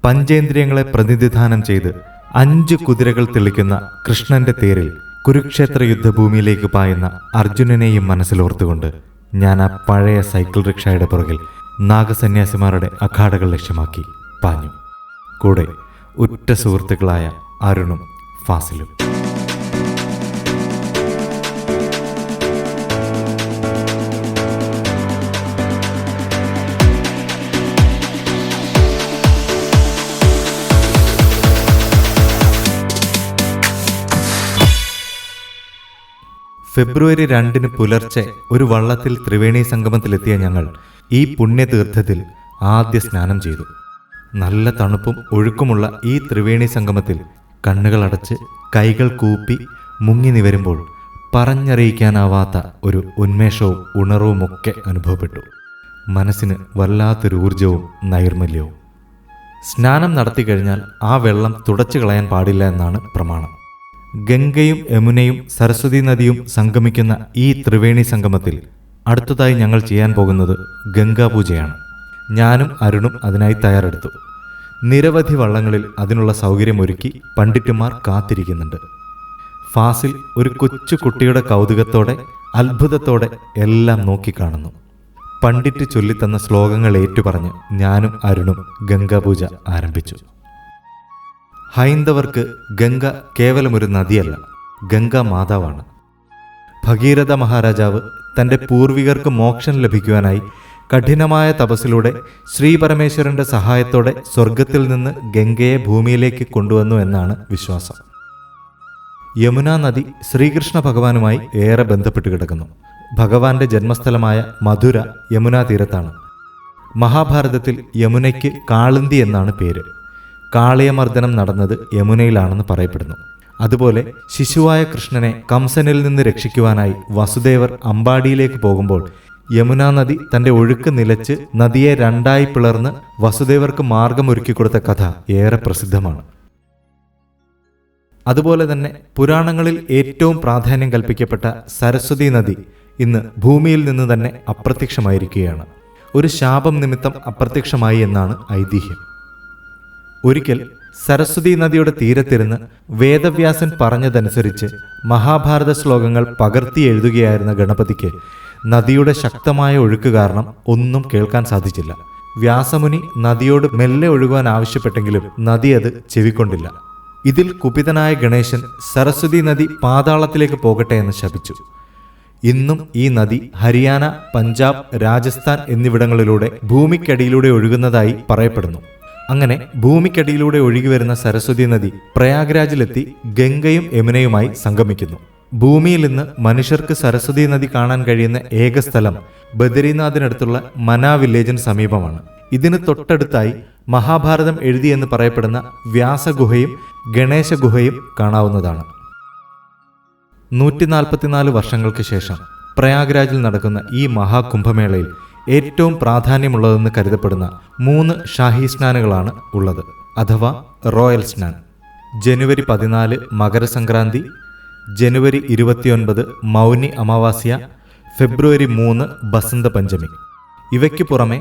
പഞ്ചേന്ദ്രിയങ്ങളെ പ്രതിനിധാനം ചെയ്ത് 5 കുതിരകൾ തെളിക്കുന്ന കൃഷ്ണന്റെ തേരിൽ കുരുക്ഷേത്ര യുദ്ധഭൂമിയിലേക്ക് പായുന്ന അർജുനനെയും മനസ്സിലോർത്തുകൊണ്ട് ഞാൻ ആ പഴയ സൈക്കിൾ റിക്ഷയുടെ പുറകിൽ നാഗസന്യാസിമാരുടെ അഖാഡകൾ ലക്ഷ്യമാക്കി പാഞ്ഞു. കൂടെ ഉറ്റ സുഹൃത്തുക്കളായ അരുണും ഫാസിലും. ഫെബ്രുവരി 2 പുലർച്ചെ ഒരു വള്ളത്തിൽ ത്രിവേണി സംഗമത്തിലെത്തിയ ഞങ്ങൾ ഈ പുണ്യതീർത്ഥത്തിൽ ആദ്യ സ്നാനം ചെയ്തു. നല്ല തണുപ്പും ഒഴുക്കുമുള്ള ഈ ത്രിവേണി സംഗമത്തിൽ കണ്ണുകളടച്ച് കൈകൾ കൂപ്പി മുങ്ങി നിവരുമ്പോൾ പറഞ്ഞറിയിക്കാനാവാത്ത ഒരു ഉന്മേഷവും ഉണർവുമൊക്കെ അനുഭവപ്പെട്ടു. മനസ്സിന് വല്ലാത്തൊരു ഊർജവും നൈർമല്യവും. സ്നാനം നടത്തിക്കഴിഞ്ഞാൽ ആ വെള്ളം തുടച്ചു കളയാൻ പാടില്ല എന്നാണ് പ്രമാണം. ഗംഗയും യമുനയും സരസ്വതി നദിയും സംഗമിക്കുന്ന ഈ ത്രിവേണി സംഗമത്തിൽ അടുത്തതായി ഞങ്ങൾ ചെയ്യാൻ പോകുന്നത് ഗംഗാപൂജയാണ്. ഞാനും അരുണും അതിനായി തയ്യാറെടുത്തു. നിരവധി വള്ളങ്ങളിൽ അതിനുള്ള സൗകര്യമൊരുക്കി പണ്ഡിറ്റുമാർ കാത്തിരിക്കുന്നുണ്ട്. ഫാസിൽ ഒരു കൊച്ചു കുട്ടിയുടെ കൗതുകത്തോടെ അത്ഭുതത്തോടെ എല്ലാം നോക്കിക്കാണുന്നു. പണ്ഡിറ്റ് ചൊല്ലിത്തന്ന ശ്ലോകങ്ങൾ ഏറ്റുപറഞ്ഞ് ഞാനും അരുണും ഗംഗാപൂജ ആരംഭിച്ചു. ഹൈന്ദവർക്ക് ഗംഗ കേവലമൊരു നദിയല്ല, ഗംഗാ മാതാവാണ്. ഭഗീരഥ മഹാരാജാവ് തൻ്റെ പൂർവികർക്ക് മോക്ഷം ലഭിക്കുവാനായി കഠിനമായ തപസ്സിലൂടെ ശ്രീപരമേശ്വരന്റെ സഹായത്തോടെ സ്വർഗത്തിൽ നിന്ന് ഗംഗയെ ഭൂമിയിലേക്ക് കൊണ്ടുവന്നു എന്നാണ് വിശ്വാസം. യമുനാ നദി ശ്രീകൃഷ്ണ ഭഗവാനുമായി ഏറെ ബന്ധപ്പെട്ട് കിടക്കുന്നു. ഭഗവാന്റെ ജന്മസ്ഥലമായ മധുര യമുനാ തീരത്താണ്. മഹാഭാരതത്തിൽ യമുനയ്ക്ക് കാളിന്തി എന്നാണ് പേര്. കാളിയമർദ്ദനം നടന്നത് യമുനയിലാണെന്ന് പറയപ്പെടുന്നു. അതുപോലെ ശിശുവായ കൃഷ്ണനെ കംസനിൽ നിന്ന് രക്ഷിക്കുവാനായി വസുദേവർ അമ്പാടിയിലേക്ക് പോകുമ്പോൾ യമുനാ നദി തന്റെ ഒഴുക്ക് നിലച്ച് നദിയെ 2 പിളർന്ന് വസുദേവർക്ക് മാർഗമൊരുക്കിക്കൊടുത്ത കഥ ഏറെ പ്രസിദ്ധമാണ്. അതുപോലെ തന്നെ പുരാണങ്ങളിൽ ഏറ്റവും പ്രാധാന്യം കൽപ്പിക്കപ്പെട്ട സരസ്വതി നദി ഇന്ന് ഭൂമിയിൽ നിന്ന് തന്നെ അപ്രത്യക്ഷമായിരിക്കുകയാണ്. ഒരു ശാപം നിമിത്തം അപ്രത്യക്ഷമായി എന്നാണ് ഐതിഹ്യം. ഒരിക്കൽ സരസ്വതി നദിയുടെ തീരത്തിരുന്ന് വേദവ്യാസൻ പറഞ്ഞതനുസരിച്ച് മഹാഭാരത ശ്ലോകങ്ങൾ പകർത്തി എഴുതുകയായിരുന്ന ഗണപതിക്ക് നദിയുടെ ശക്തമായ ഒഴുക്ക് കാരണം ഒന്നും കേൾക്കാൻ സാധിച്ചില്ല. വ്യാസമുനി നദിയോട് മെല്ലെ ഒഴുകുവാൻ ആവശ്യപ്പെട്ടെങ്കിലും നദി അത് ചെവിക്കൊണ്ടില്ല. ഇതിൽ കുപിതനായ ഗണേശൻ സരസ്വതി നദി പാതാളത്തിലേക്ക് പോകട്ടെ എന്ന് ശപിച്ചു. ഇന്നും ഈ നദി ഹരിയാന, പഞ്ചാബ്, രാജസ്ഥാൻ എന്നിവിടങ്ങളിലൂടെ ഭൂമിക്കടിയിലൂടെ ഒഴുകുന്നതായി പറയപ്പെടുന്നു. അങ്ങനെ ഭൂമിക്കടിയിലൂടെ ഒഴുകിവരുന്ന സരസ്വതി നദി പ്രയാഗ്രാജിലെത്തി ഗംഗയും യമുനയുമായി സംഗമിക്കുന്നു. ഭൂമിയിൽ നിന്ന് മനുഷ്യർക്ക് സരസ്വതി നദി കാണാൻ കഴിയുന്ന ഏക സ്ഥലം ബദരിനാഥിനടുത്തുള്ള മനാ വില്ലേജിന് സമീപമാണ്. ഇതിന് തൊട്ടടുത്തായി മഹാഭാരതം എഴുതിയെന്ന് പറയപ്പെടുന്ന വ്യാസഗുഹയും ഗണേശ ഗുഹയും കാണാവുന്നതാണ്. 144 വർഷങ്ങൾക്ക് ശേഷം പ്രയാഗ്രാജിൽ നടക്കുന്ന ഈ മഹാകുംഭമേളയിൽ ഏറ്റവും പ്രാധാന്യമുള്ളതെന്ന് കരുതപ്പെടുന്ന 3 ഷാഹി സ്നാനുകളാണ് ഉള്ളത്, അഥവാ റോയൽ സ്നാൻ. ജനുവരി 14 മകരസംക്രാന്തി, ജനുവരി 29 മൗനി അമാവാസ്യ, ഫെബ്രുവരി 3 ബസന്ത പഞ്ചമി. ഇവയ്ക്ക് പുറമെ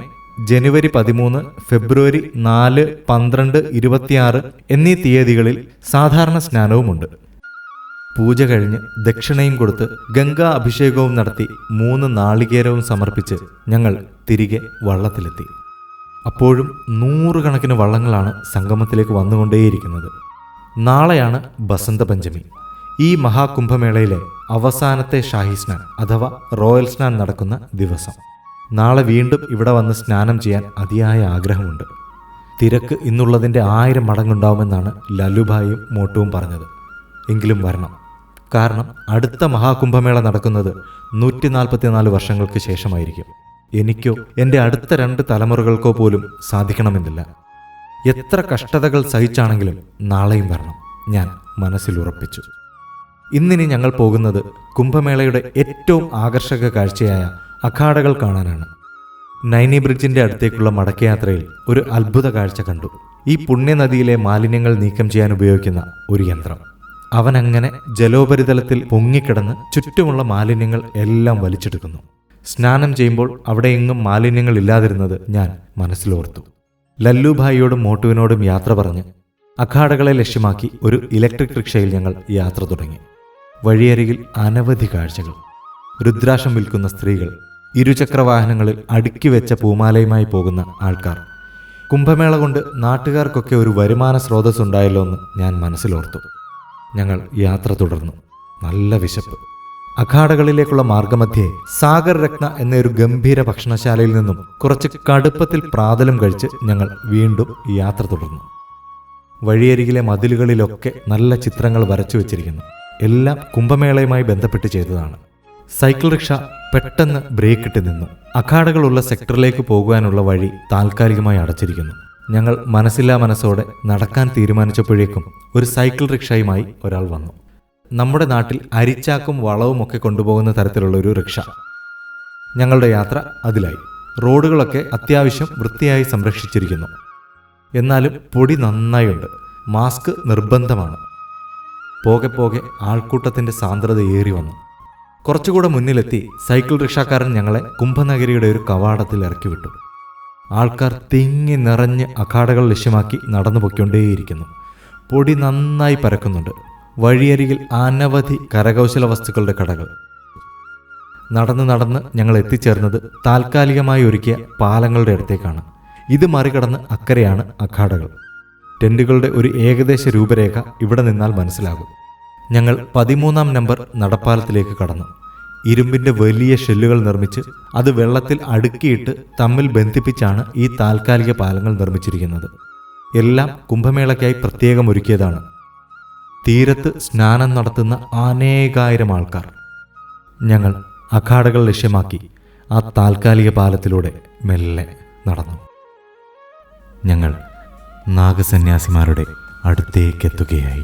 ജനുവരി 13, ഫെബ്രുവരി 4, 12, 26 എന്നീ തീയതികളിൽ സാധാരണ സ്നാനവുമുണ്ട്. പൂജ കഴിഞ്ഞ് ദക്ഷിണയും കൊടുത്ത് ഗംഗാ അഭിഷേകവും നടത്തി 3 നാളികേരവും സമർപ്പിച്ച് ഞങ്ങൾ തിരികെ വള്ളത്തിലെത്തി. അപ്പോഴും 100 കണക്കിന് വള്ളങ്ങളാണ് സംഗമത്തിലേക്ക് വന്നുകൊണ്ടേയിരിക്കുന്നത്. നാളെയാണ് ബസന്ത പഞ്ചമി. ഈ മഹാകുംഭമേളയിലെ അവസാനത്തെ ഷാഹി സ്നാൻ അഥവാ റോയൽ സ്നാൻ നടക്കുന്ന ദിവസം. നാളെ വീണ്ടും ഇവിടെ വന്ന് സ്നാനം ചെയ്യാൻ അതിയായ ആഗ്രഹമുണ്ട്. തിരക്ക് ഇന്നുള്ളതിൻ്റെ 1000 മടങ്ങുണ്ടാവുമെന്നാണ് ലലുഭായും മോട്ടുവും പറഞ്ഞത്. എങ്കിലും വരണം. കാരണം അടുത്ത മഹാകുംഭമേള നടക്കുന്നത് 144 വർഷങ്ങൾക്ക് ശേഷമായിരിക്കും. എനിക്കോ എൻ്റെ അടുത്ത 2 തലമുറകൾക്കോ പോലും സാധിക്കണമെന്നില്ല. എത്ര കഷ്ടതകൾ സഹിച്ചാണെങ്കിലും നാളെയും വരണം, ഞാൻ മനസ്സിലുറപ്പിച്ചു. ഇന്നിനി ഞങ്ങൾ പോകുന്നത് കുംഭമേളയുടെ ഏറ്റവും ആകർഷക കാഴ്ചയായ അഖാഡകൾ കാണാനാണ്. നൈനി ബ്രിഡ്ജിന്റെ അടുത്തേക്കുള്ള മടക്കയാത്രയിൽ ഒരു അത്ഭുത കാഴ്ച കണ്ടു. ഈ പുണ്യനദിയിലെ മാലിന്യങ്ങൾ നീക്കം ചെയ്യാൻ ഉപയോഗിക്കുന്ന ഒരു യന്ത്രം. അവനങ്ങനെ ജലോപരിതലത്തിൽ പൊങ്ങിക്കിടന്ന് ചുറ്റുമുള്ള മാലിന്യങ്ങൾ എല്ലാം വലിച്ചെടുക്കുന്നു. സ്നാനം ചെയ്യുമ്പോൾ അവിടെ എങ്ങും മാലിന്യങ്ങൾ ഇല്ലാതിരുന്നത് ഞാൻ മനസ്സിലോർത്തു. ലല്ലുഭായിയോടും മോട്ടുവിനോടും യാത്ര പറഞ്ഞ് അഖാഡകളെ ലക്ഷ്യമാക്കി ഒരു ഇലക്ട്രിക് റിക്ഷയിൽ ഞങ്ങൾ യാത്ര തുടങ്ങി. വഴിയരികിൽ അനവധി കാഴ്ചകൾ. രുദ്രാക്ഷം വിൽക്കുന്ന സ്ത്രീകൾ, ഇരുചക്രവാഹനങ്ങളിൽ അടുക്കി വെച്ച പൂമാലയുമായി പോകുന്ന ആൾക്കാർ. കുംഭമേള കൊണ്ട് നാട്ടുകാർക്കൊക്കെ ഒരു വരുമാന സ്രോതസ് ഉണ്ടായല്ലോ എന്ന് ഞാൻ മനസ്സിലോർത്തു. ഞങ്ങൾ യാത്ര തുടർന്നു. നല്ല വിശപ്പ്. അഖാഡകളിലേക്കുള്ള മാർഗമധ്യേ സാഗർ രത്ന എന്നൊരു ഗംഭീര ഭക്ഷണശാലയിൽ നിന്നും കുറച്ച് കടുപ്പത്തിൽ പ്രാതലും കഴിച്ച് ഞങ്ങൾ വീണ്ടും യാത്ര തുടർന്നു. വഴിയരികിലെ മതിലുകളിലൊക്കെ നല്ല ചിത്രങ്ങൾ വരച്ചു വെച്ചിരിക്കുന്നു. എല്ലാം കുംഭമേളയുമായി ബന്ധപ്പെട്ട് ചെയ്തതാണ്. സൈക്കിൾ റിക്ഷ പെട്ടെന്ന് ബ്രേക്കിട്ട് നിന്നു. അഖാഡകളുള്ള സെക്ടറിലേക്ക് പോകുവാനുള്ള വഴി താൽക്കാലികമായി അടച്ചിരിക്കുന്നു. ഞങ്ങൾ മനസ്സില്ലാ മനസ്സോടെ നടക്കാൻ തീരുമാനിച്ചപ്പോഴേക്കും ഒരു സൈക്കിൾ റിക്ഷയുമായി ഒരാൾ വന്നു. നമ്മുടെ നാട്ടിൽ അരിച്ചാക്കും വളവും ഒക്കെ കൊണ്ടുപോകുന്ന തരത്തിലുള്ള ഒരു റിക്ഷ. ഞങ്ങളുടെ യാത്ര അതിലായി. റോഡുകളൊക്കെ അത്യാവശ്യം വൃത്തിയായി സംരക്ഷിച്ചിരിക്കുന്നു. എന്നാലും പൊടി നന്നായുണ്ട്. മാസ്ക് നിർബന്ധമാണ്. പോകെ പോകെ ആൾക്കൂട്ടത്തിൻ്റെ സാന്ദ്രത ഏറി വന്നു. കുറച്ചുകൂടെ മുന്നിലെത്തി സൈക്കിൾ റിക്ഷക്കാരൻ ഞങ്ങളെ കുംഭനഗരിയുടെ ഒരു കവാടത്തിൽ ഇറക്കി വിട്ടു. ആൾക്കാർ തിങ്ങി നിറഞ്ഞ് അഖാഡകൾ ലക്ഷ്യമാക്കി നടന്നു പൊയ്ക്കൊണ്ടേയിരിക്കുന്നു. പൊടി നന്നായി പരക്കുന്നുണ്ട്. വഴിയരികിൽ അനവധി കരകൗശല വസ്തുക്കളുടെ കടകൾ. നടന്ന് ഞങ്ങൾ എത്തിച്ചേർന്നത് താൽക്കാലികമായി ഒരുക്കിയ പാലങ്ങളുടെ അടുത്തേക്കാണ്. ഇത് മറികടന്ന് അക്കരെയാണ് അഖാഡകൾ. ടെന്റുകളുടെ ഒരു ഏകദേശ രൂപരേഖ ഇവിടെ നിന്നാൽ മനസ്സിലാകും. ഞങ്ങൾ 13-ാം നമ്പർ നടപ്പാലത്തിലേക്ക് കടന്നു. ഇരുമ്പിൻ്റെ വലിയ ഷെല്ലുകൾ നിർമ്മിച്ച് അത് വെള്ളത്തിൽ അടുക്കിയിട്ട് തമ്മിൽ ബന്ധിപ്പിച്ചാണ് ഈ താൽക്കാലിക പാലങ്ങൾ നിർമ്മിച്ചിരിക്കുന്നത്. എല്ലാം കുംഭമേളയ്ക്കായി പ്രത്യേകം ഒരുക്കിയതാണ്. തീരത്ത് സ്നാനം നടത്തുന്ന അനേകായിരം ആൾക്കാർ. ഞങ്ങൾ അഖാഡകൾ ലക്ഷ്യമാക്കി ആ താൽക്കാലിക പാലത്തിലൂടെ മെല്ലെ നടന്നു. ഞങ്ങൾ നാഗസന്യാസിമാരുടെ അടുത്തേക്കെത്തുകയായി.